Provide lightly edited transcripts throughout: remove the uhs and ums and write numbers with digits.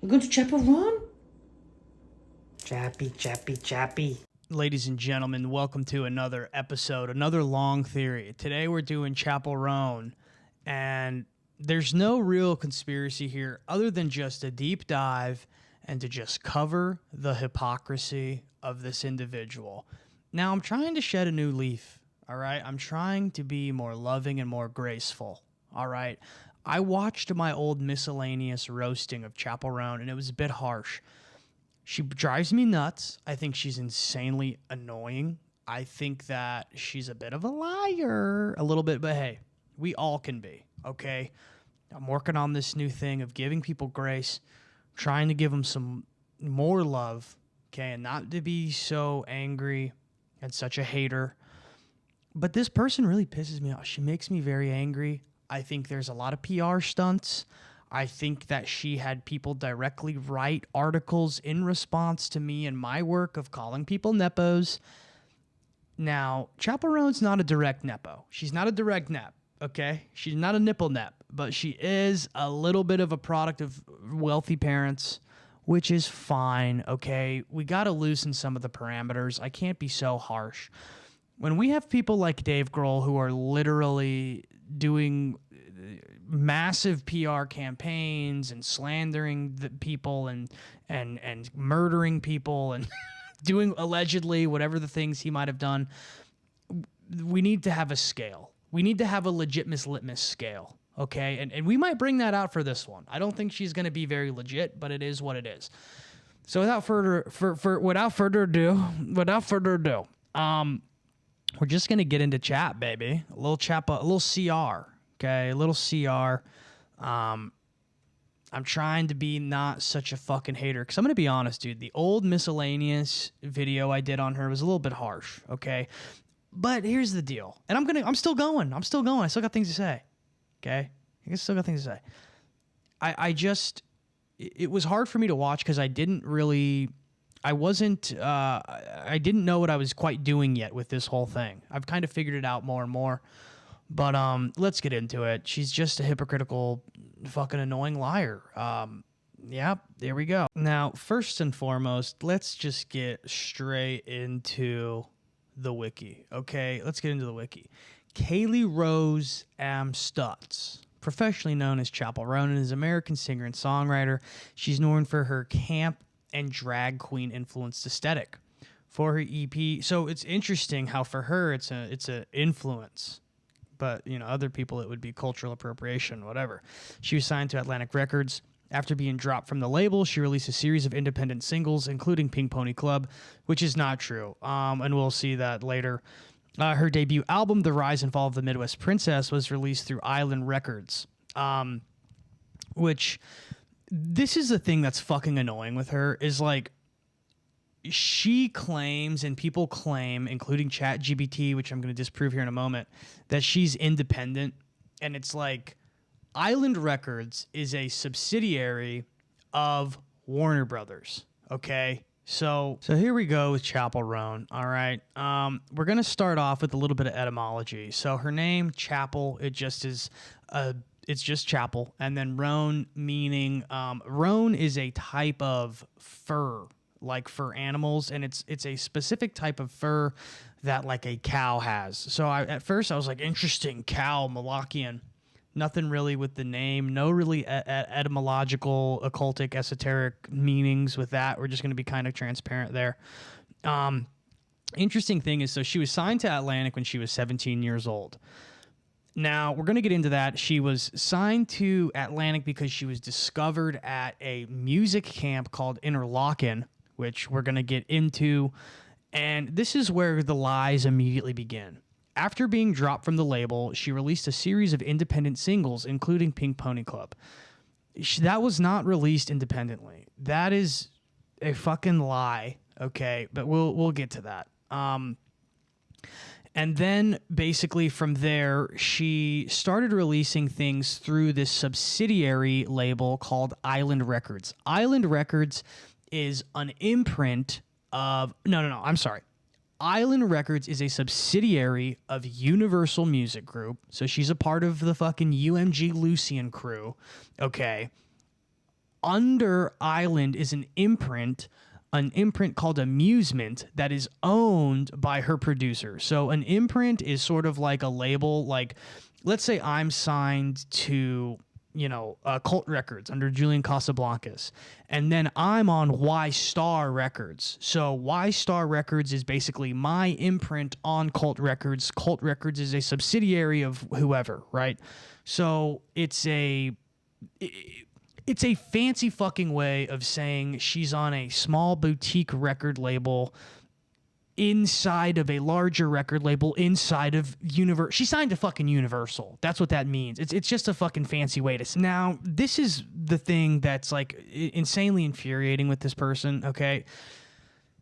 We're going to Chappell Roan? Chappy. Ladies and gentlemen, welcome to another episode, another long theory. Today we're doing Chappell Roan, and there's no real conspiracy here other than just a deep dive and to just cover the hypocrisy of this individual. Now, I'm trying to shed a new leaf, all right? I'm trying to be more loving and more graceful, all right? I watched my old miscellaneous roasting of Chappell Roan, and it was a bit harsh. She drives me nuts. I think she's insanely annoying. I think that she's a bit of a liar, a little bit, but hey, we all can be, okay? I'm working on this new thing of giving people grace, trying to give them some more love, okay, and not to be so angry and such a hater. But this person really pisses me off. She makes me very angry. I think there's a lot of PR stunts. I think that she had people directly write articles in response to me and my work of calling people nepos. Now, Chappell Roan's not a direct nepo. She's not a direct nep, okay? She's not a nipple nep, but she is a little bit of a product of wealthy parents, which is fine, okay? We got to loosen some of the parameters. I can't be so harsh. When we have people like Dave Grohl who are literally doing massive PR campaigns and slandering the people and murdering people and doing allegedly whatever the things he might have done, we need to have a scale. We need to have a legit Miss Litmus scale, okay? And we might bring that out for this one. I don't think she's going to be very legit, but it is what it is. So without further ado, we're just going to get into chat, baby. A little CR. Okay, a little CR. I'm trying to be not such a fucking hater, because I'm going to be honest, dude. The old miscellaneous video I did on her was a little bit harsh, okay? But here's the deal. And I'm still going. I still got things to say, okay? I still got things to say. It was hard for me to watch because I didn't know what I was quite doing yet with this whole thing. I've kind of figured it out more and more. But let's get into it. She's just a hypocritical, fucking annoying liar. Yeah, there we go. Now, first and foremost, let's just get straight into the wiki, okay? Let's get into the wiki. Kaylee Rose Stutz, professionally known as Chappell Roan, is an American singer and songwriter. She's known for her camp and drag queen influenced aesthetic. For her EP, so it's interesting how for her it's a influence. But, you know, other people, it would be cultural appropriation, whatever. She was signed to Atlantic Records. After being dropped from the label, she released a series of independent singles, including Pink Pony Club, which is not true. And we'll see that later. Her debut album, The Rise and Fall of the Midwest Princess, was released through Island Records, which this is the thing that's fucking annoying with her is like, she claims and people claim, including ChatGPT, which I'm going to disprove here in a moment, that she's independent. And it's like Island Records is a subsidiary of Warner Brothers. Okay. So here we go with Chappell Roan. All right. We're going to start off with a little bit of etymology. So her name, Chappell, it's just Chappell. And then Roan meaning, roan is a type of fur, like for animals, and it's a specific type of fur that like a cow has. So at first I was like, interesting, cow, Malachian. Nothing really with the name, no really etymological, occultic, esoteric meanings with that. We're just going to be kind of transparent there. Interesting thing is, so she was signed to Atlantic when she was 17 years old. Now, we're going to get into that. She was signed to Atlantic because she was discovered at a music camp called Interlochen, which we're going to get into. And this is where the lies immediately begin. After being dropped from the label, she released a series of independent singles, including Pink Pony Club. That was not released independently. That is a fucking lie, okay? But we'll get to that. And then basically from there, she started releasing things through this subsidiary label called Island Records. Island Records is an imprint of... No, I'm sorry. Island Records is a subsidiary of Universal Music Group. So she's a part of the fucking UMG Lucian crew. Okay. under Island is an imprint called Amusement that is owned by her producer. So an imprint is sort of like a label. Like, let's say I'm signed to, Cult Records under Julian Casablancas, and then I'm on Y Star Records. So Y Star Records is basically my imprint on Cult Records. Cult Records is a subsidiary of whoever, right? So it's a fancy fucking way of saying she's on a small boutique record label inside of a larger record label inside of Universal. She signed to fucking Universal. That's what that means. It's just a fucking fancy way to say. Now, this is the thing that's like insanely infuriating with this person, okay?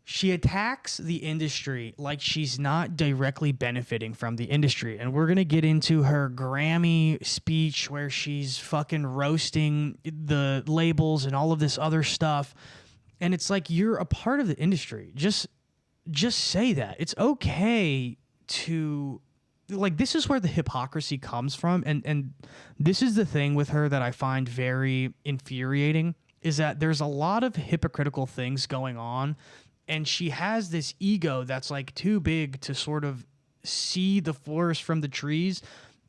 She attacks the industry like she's not directly benefiting from the industry. And we're going to get into her Grammy speech where she's fucking roasting the labels and all of this other stuff. And it's like, you're a part of the industry. Just say that. It's okay to, like, this is where the hypocrisy comes from. And this is the thing with her that I find very infuriating, is that there's a lot of hypocritical things going on. And she has this ego that's like too big to sort of see the forest from the trees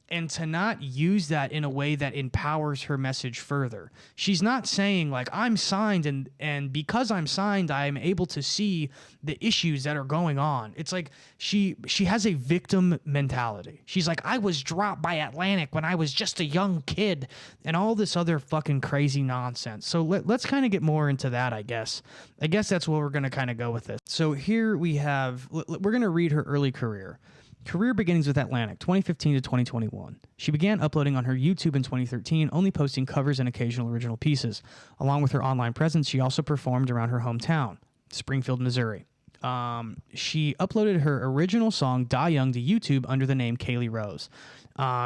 and to not use that in a way that empowers her message further. She's not saying like, I'm signed and because I'm signed, I'm able to see the issues that are going on. It's like she has a victim mentality. She's like, I was dropped by Atlantic when I was just a young kid and all this other fucking crazy nonsense. So let's kind of get more into that, I guess. I guess that's where we're going to kind of go with this. So here we have, we're going to read her early career. Career beginnings with Atlantic, 2015 to 2021. She began uploading on her YouTube in 2013, only posting covers and occasional original pieces. Along with her online presence, she also performed around her hometown, Springfield, Missouri. She uploaded her original song, Die Young, to YouTube under the name Kaylee Rose.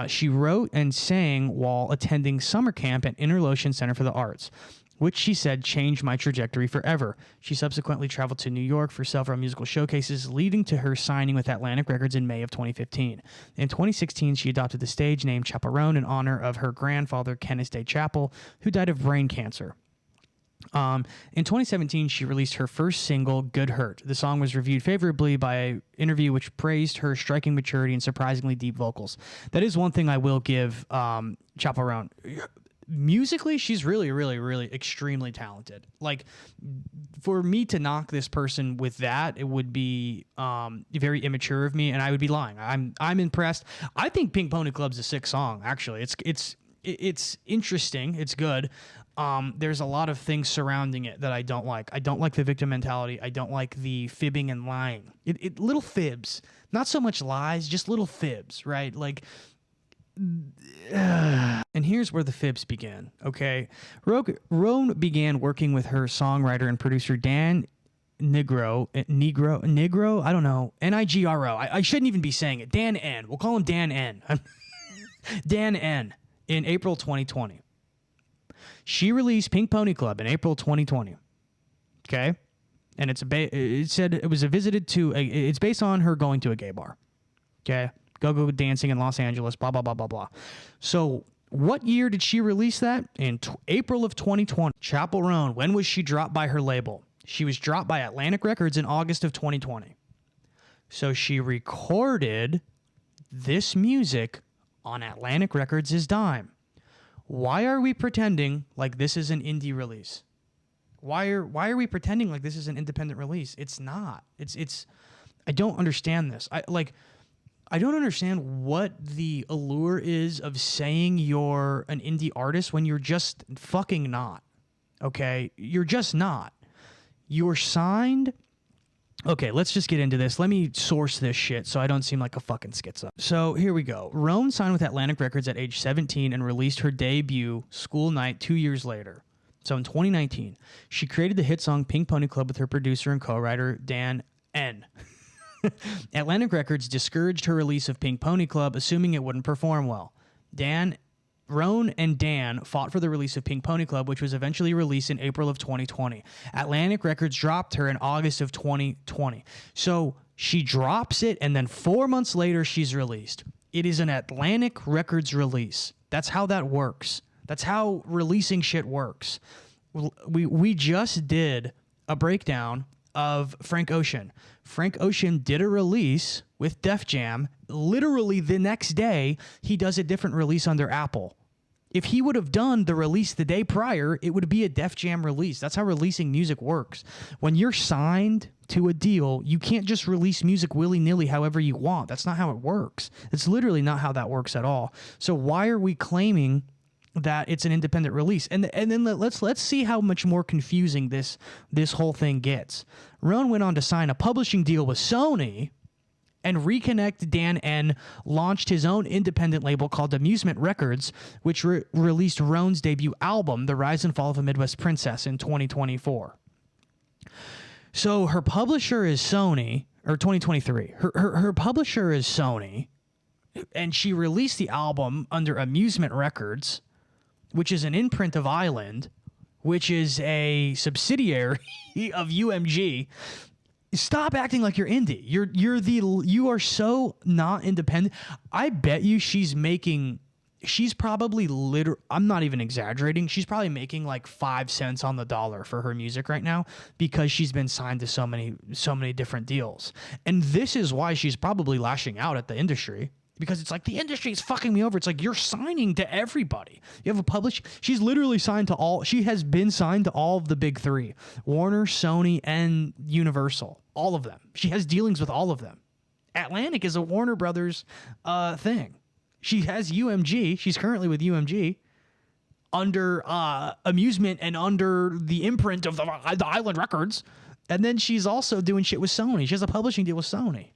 She wrote and sang while attending summer camp at Interlochen Center for the Arts, which she said changed my trajectory forever. She subsequently traveled to New York for several musical showcases, leading to her signing with Atlantic Records in May of 2015. In 2016, she adopted the stage name Chappell Roan in honor of her grandfather, Kenneth Day Chappell, who died of brain cancer. In 2017, she released her first single, Good Hurt. The song was reviewed favorably by an interview which praised her striking maturity and surprisingly deep vocals. That is one thing I will give Chappell Roan. Musically, she's really, really, really extremely talented. Like, for me to knock this person with that, it would be very immature of me, and I would be lying. I'm impressed. I think Pink Pony Club's a sick song. Actually, it's interesting. It's good. There's a lot of things surrounding it that I don't like. I don't like the victim mentality. I don't like the fibbing and lying. Little fibs, not so much lies, just little fibs, right? Like. And here's where the fibs began, okay? Roan began working with her songwriter and producer Dan Nigro, I don't know, Nigro. I shouldn't even be saying it. Dan N. We'll call him Dan N. Dan N. in April 2020. She released Pink Pony Club in April 2020, okay? And it said it was it's based on her going to a gay bar, okay? Go dancing in Los Angeles, blah, blah, blah, blah, blah. So what year did she release that? In April of 2020. Chappell Roan, when was she dropped by her label? She was dropped by Atlantic Records in August of 2020. So she recorded this music on Atlantic Records' dime. Why are we pretending like this is an indie release? Why are we pretending like this is an independent release? It's not. It's I don't understand this. I don't understand what the allure is of saying you're an indie artist when you're just fucking not, okay? You're just not. You're signed. Okay, let's just get into this. Let me source this shit so I don't seem like a fucking schizo. So here we go. Roan signed with Atlantic Records at age 17 and released her debut, School Night, 2 years later. So in 2019, she created the hit song Pink Pony Club with her producer and co-writer Dan N. Atlantic Records discouraged her release of Pink Pony Club, assuming it wouldn't perform well. Roan and Dan fought for the release of Pink Pony Club, which was eventually released in April of 2020. Atlantic Records dropped her in August of 2020. So she drops it, and then 4 months later, she's released. It is an Atlantic Records release. That's how that works. That's how releasing shit works. we just did a breakdown of Frank Ocean. Frank Ocean did a release with Def Jam. Literally the next day, he does a different release under Apple. If he would have done the release the day prior, it would be a Def Jam release. That's how releasing music works. When you're signed to a deal, you can't just release music willy-nilly however you want. That's not how it works. It's literally not how that works at all. So why are we claiming that it's an independent release? And then let's see how much more confusing this whole thing gets. Roan went on to sign a publishing deal with Sony, and Reconnect Dan N launched his own independent label called Amusement Records, which released Roan's debut album, The Rise and Fall of a Midwest Princess, in 2024. So her publisher is Sony, or 2023. Her publisher is Sony, and she released the album under Amusement Records, which is an imprint of Island, which is a subsidiary of UMG. Stop acting like you're indie. You are so not independent. I bet you she's probably I'm not even exaggerating. She's probably making like 5 cents on the dollar for her music right now because she's been signed to so many different deals. And this is why she's probably lashing out at the industry, because it's like, the industry is fucking me over. It's like, you're signing to everybody. You have a publish. She's literally signed to all. She has been signed to all of the big three: Warner, Sony, and Universal. All of them. She has dealings with all of them. Atlantic is a Warner Brothers thing. She has UMG. She's currently with UMG under Amusement and under the imprint of the Island Records. And then she's also doing shit with Sony. She has a publishing deal with Sony.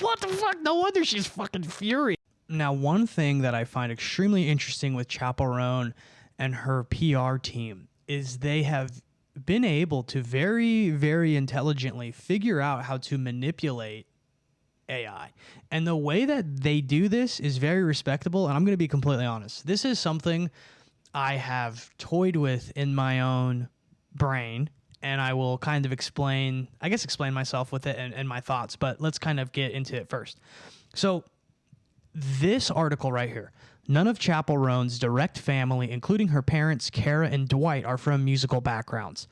What the fuck? No wonder she's fucking furious. Now, one thing that I find extremely interesting with Chappell Roan and her PR team is they have been able to very, very intelligently figure out how to manipulate AI. And the way that they do this is very respectable, and I'm going to be completely honest. This is something I have toyed with in my own brain, and I will kind of explain myself with it and my thoughts, but let's kind of get into it first. So this article right here: none of Chappell Roan's direct family, including her parents, Kara and Dwight, are from musical backgrounds.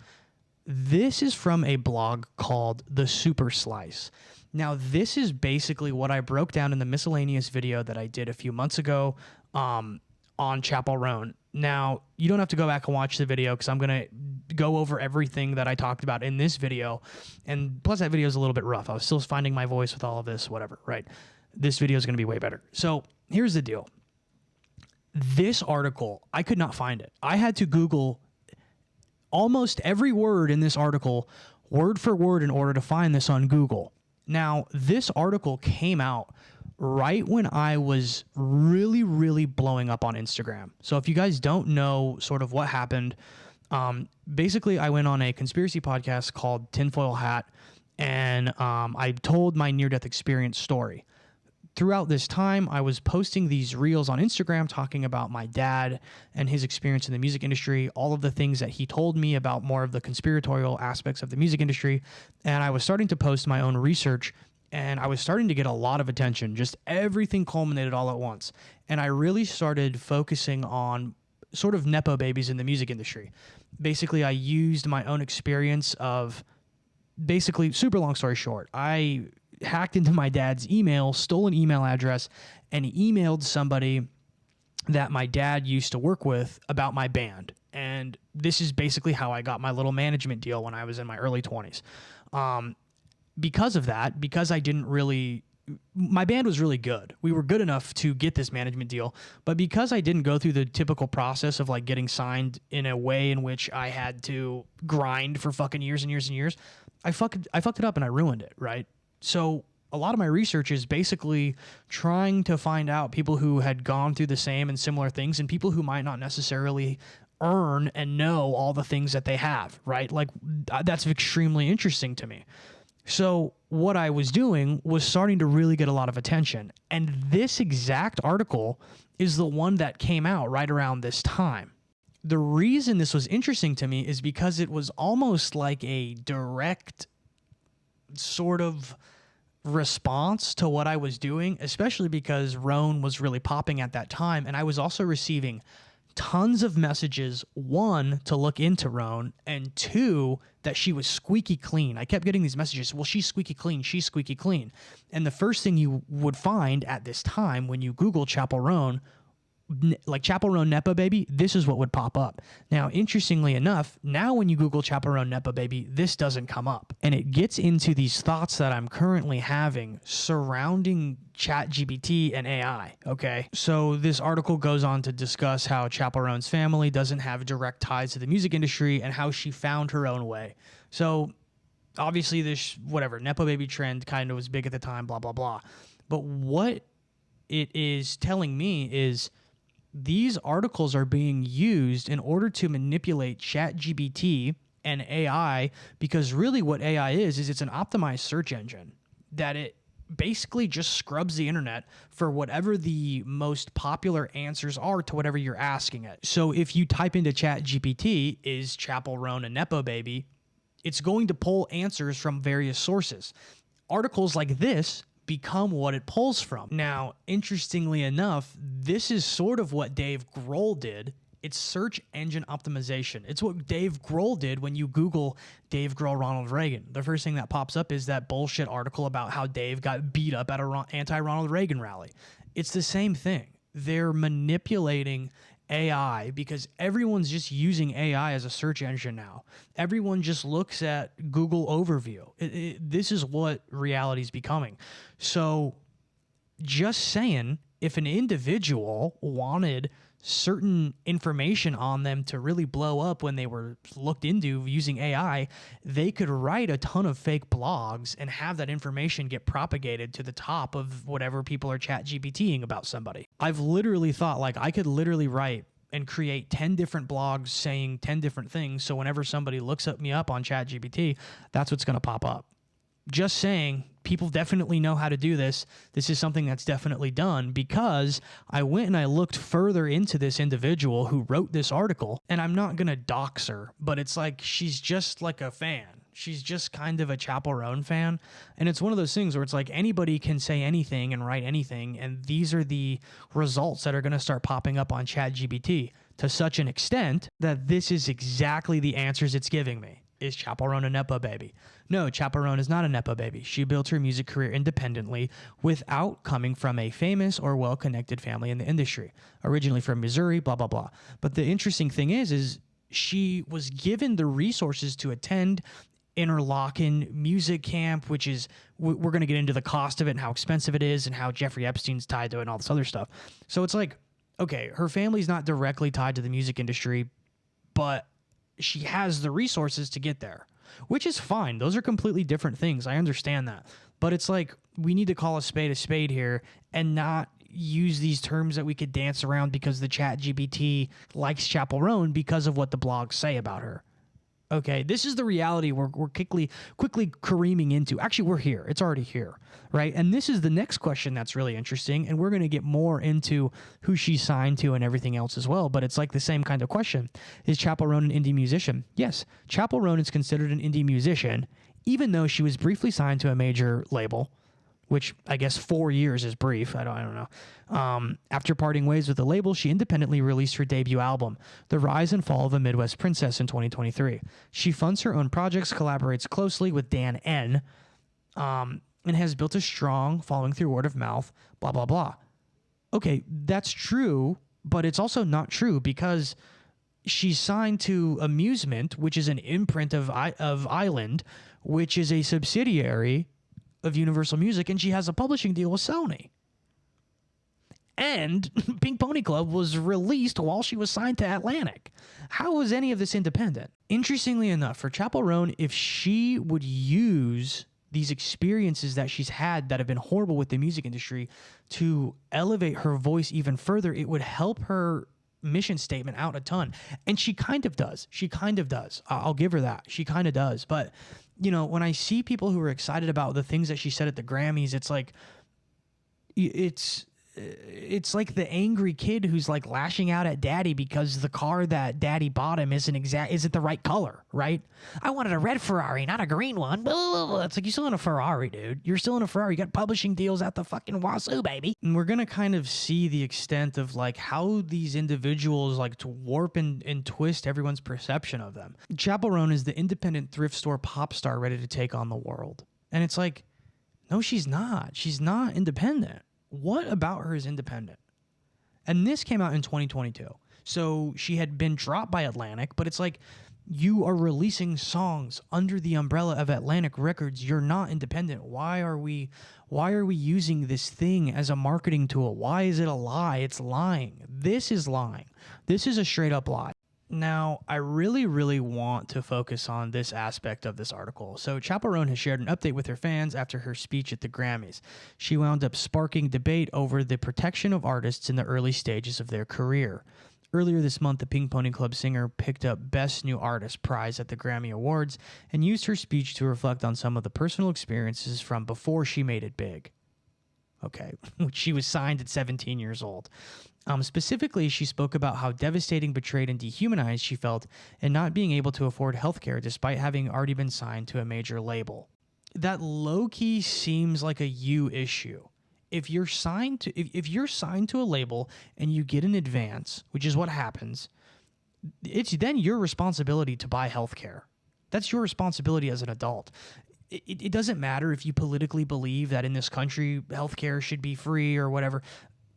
This is from a blog called The Super Slice. Now, this is basically what I broke down in the miscellaneous video that I did a few months ago on Chappell Roan. Now, you don't have to go back and watch the video because I'm going to go over everything that I talked about in this video. And plus, that video is a little bit rough. I was still finding my voice with all of this, whatever, right? This video is going to be way better. So here's the deal. This article, I could not find it. I had to Google almost every word in this article, word for word, in order to find this on Google. Now, this article came out right when I was really, really blowing up on Instagram. So if you guys don't know sort of what happened, basically I went on a conspiracy podcast called Tinfoil Hat, and I told my near-death experience story. Throughout this time, I was posting these reels on Instagram talking about my dad and his experience in the music industry, all of the things that he told me about more of the conspiratorial aspects of the music industry. And I was starting to post my own research, and I was starting to get a lot of attention. Just everything culminated all at once. And I really started focusing on sort of Nepo babies in the music industry. Basically, I used my own experience of, basically, super long story short, I hacked into my dad's email, stole an email address, and emailed somebody that my dad used to work with about my band. And this is basically how I got my little management deal when I was in my early 20s. Because of that, because I didn't really, my band was really good. We were good enough to get this management deal, but because I didn't go through the typical process of like getting signed in a way in which I had to grind for fucking years and years and years, I fucked it up and I ruined it, right? So a lot of my research is basically trying to find out people who had gone through the same and similar things, and people who might not necessarily earn and know all the things that they have, right? Like, that's extremely interesting to me. So what I was doing was starting to really get a lot of attention. And this exact article is the one that came out right around this time. The reason this was interesting to me is because it was almost like a direct sort of response to what I was doing, especially because Roan was really popping at that time. And I was also receiving tons of messages, one, to look into Roan, and two, that she was squeaky clean. I kept getting these messages, well, she's squeaky clean, she's squeaky clean. And the first thing you would find at this time when you Google Chappell Roan, like Chappell Roan Nepo Baby, this is what would pop up. Now, interestingly enough, now when you Google Chappell Roan Nepo Baby, this doesn't come up. And it gets into these thoughts that I'm currently having surrounding ChatGPT and AI, okay? So this article goes on to discuss how Chappell Roan's family doesn't have direct ties to the music industry and how she found her own way. So obviously this, whatever, Nepo Baby trend kind of was big at the time, blah, blah, blah. But what it is telling me is these articles are being used in order to manipulate ChatGPT and AI, because really what AI is it's an optimized search engine that it basically just scrubs the internet for whatever the most popular answers are to whatever you're asking it. So if you type into ChatGPT, is Chappell Roan a Nepo Baby, it's going to pull answers from various sources. Articles like this become what it pulls from. Now, interestingly enough, this is sort of what Dave Grohl did. It's search engine optimization. It's what Dave Grohl did when you Google Dave Grohl Ronald Reagan. The first thing that pops up is that bullshit article about how Dave got beat up at an anti-Ronald Reagan rally. It's the same thing. They're manipulating AI because everyone's just using AI as a search engine now. Everyone just looks at Google overview. This is what reality is becoming. So just saying, if an individual wanted certain information on them to really blow up when they were looked into using AI, they could write a ton of fake blogs and have that information get propagated to the top of whatever people are chat GPTing about somebody. I've literally thought, like, I could literally write and create 10 different blogs saying 10 different things, so whenever somebody looks me up on chat GPT, that's what's going to pop up. Just saying, people definitely know how to do this. This is something that's definitely done because I went and I looked further into this individual who wrote this article, and I'm not going to dox her, but it's like she's just like a fan. She's just kind of a Chappell Roan fan. And it's one of those things where it's like anybody can say anything and write anything, and these are the results that are going to start popping up on ChatGPT to such an extent that this is exactly the answers it's giving me. Is Chappell Roan a Nepo Baby? No, Chappell Roan is not a Nepo Baby. She built her music career independently without coming from a famous or well-connected family in the industry. Originally from Missouri, blah, blah, blah. But the interesting thing is she was given the resources to attend Interlochen music camp, which is, we're going to get into the cost of it and how expensive it is and how Jeffrey Epstein's tied to it and all this other stuff. So it's like, okay, her family's not directly tied to the music industry, but she has the resources to get there, which is fine. Those are completely different things. I understand that. But it's like, we need to call a spade here and not use these terms that we could dance around because the chat GPT likes Chappell Roan because of what the blogs say about her. Okay, this is the reality we're quickly careening into. Actually, we're here. It's already here, right? And this is the next question that's really interesting, and we're going to get more into who she's signed to and everything else as well, but it's like the same kind of question. Is Chappell Roan an indie musician? Yes, Chappell Roan is considered an indie musician, even though she was briefly signed to a major label, which I guess 4 years is brief. I don't know. After parting ways with the label, she independently released her debut album, The Rise and Fall of a Midwest Princess, in 2023. She funds her own projects, collaborates closely with Dan N., and has built a strong following through word of mouth, blah, blah, blah. Okay, that's true, but it's also not true because she's signed to Amusement, which is an imprint of Island, which is a subsidiary of Universal Music, and she has a publishing deal with Sony. And Pink Pony Club was released while she was signed to Atlantic. How was any of this independent? Interestingly enough, for Chappell Roan, if she would use these experiences that she's had that have been horrible with the music industry to elevate her voice even further, it would help her mission statement out a ton. And she kind of does. I'll give her that. She kind of does. But, you know, when I see people who are excited about the things that she said at the Grammys, it's like, it's it's like the angry kid who's like lashing out at daddy because the car that daddy bought him isn't the right color, right? I wanted a red Ferrari, not a green one. It's like, you're still in a Ferrari, dude. You're still in a Ferrari. You got publishing deals at the fucking wazoo, baby. And we're gonna kind of see the extent of like how these individuals like to warp and twist everyone's perception of them. Chappell Roan is the independent thrift store pop star ready to take on the world. And it's like, no, she's not. She's not independent. What about her is independent? And this came out in 2022. So she had been dropped by Atlantic, but it's like, you are releasing songs under the umbrella of Atlantic Records. You're not independent. Why are we using this thing as a marketing tool? Why is it a lie? It's lying. This is lying. This is a straight up lie. Now, I really, really want to focus on this aspect of this article. So Chappell Roan has shared an update with her fans after her speech at the Grammys. She wound up sparking debate over the protection of artists in the early stages of their career. Earlier this month, the Pink Pony Club singer picked up Best New Artist prize at the Grammy Awards and used her speech to reflect on some of the personal experiences from before she made it big. Okay, she was signed at 17 years old. Specifically, she spoke about how devastating, betrayed, and dehumanized she felt in not being able to afford healthcare despite having already been signed to a major label. That low-key seems like a you issue. If you're signed to a label and you get an advance, which is what happens, it's then your responsibility to buy healthcare. That's your responsibility as an adult. It doesn't matter if you politically believe that in this country healthcare should be free or whatever.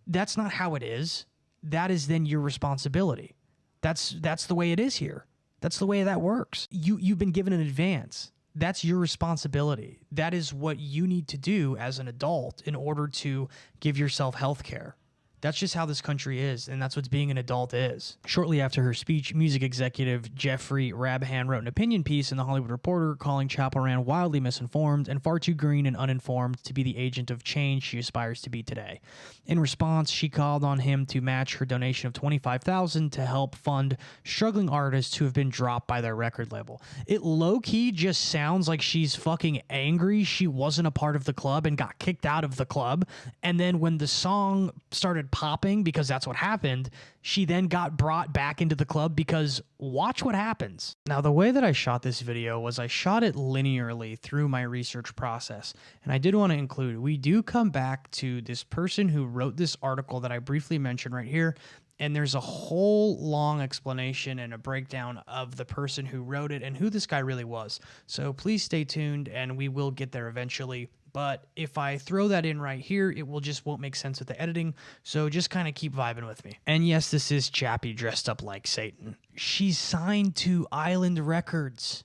That's not how it is. That is then your responsibility. That's the way it is here. That's the way that works. You've been given an advance. That's your responsibility. That is what you need to do as an adult in order to give yourself health care. That's just how this country is, and that's what being an adult is. Shortly after her speech, music executive Jeffrey Rabhan wrote an opinion piece in The Hollywood Reporter calling Chappell Roan wildly misinformed and far too green and uninformed to be the agent of change she aspires to be today. In response, she called on him to match her donation of $25,000 to help fund struggling artists who have been dropped by their record label. It low-key just sounds like she's fucking angry she wasn't a part of the club and got kicked out of the club, and then when the song started popping, because that's what happened, she then got brought back into the club because watch what happens. Now, the way that I shot this video was I shot it linearly through my research process, and I did want to include, we do come back to this person who wrote this article that I briefly mentioned right here, and there's a whole long explanation and a breakdown of the person who wrote it and who this guy really was. So please stay tuned, and we will get there eventually. But if I throw that in right here, it won't make sense with the editing. So just kind of keep vibing with me. And yes, this is Chappie dressed up like Satan. She's signed to Island Records.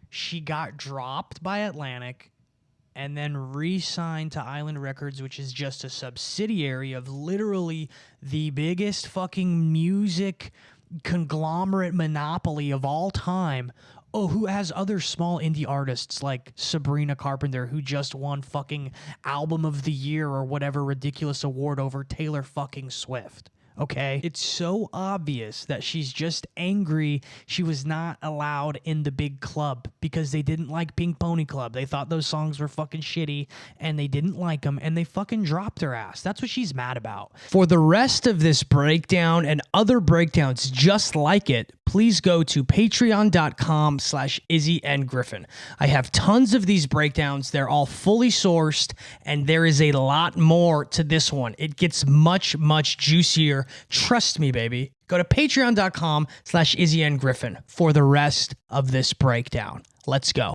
She got dropped by Atlantic and then re-signed to Island Records, which is just a subsidiary of literally the biggest fucking music conglomerate monopoly of all time. Oh, who has other small indie artists like Sabrina Carpenter, who just won fucking Album of the Year or whatever ridiculous award over Taylor fucking Swift. Okay? It's so obvious that she's just angry she was not allowed in the big club because they didn't like Pink Pony Club. They thought those songs were fucking shitty and they didn't like them and they fucking dropped her ass. That's what she's mad about. For the rest of this breakdown and other breakdowns just like it, please go to patreon.com/IzzyandGriffin. I have tons of these breakdowns. They're all fully sourced, and there is a lot more to this one. It gets much, much juicier. Trust me, baby. Go to patreon.com/IzzyandGriffin for the rest of this breakdown. Let's go.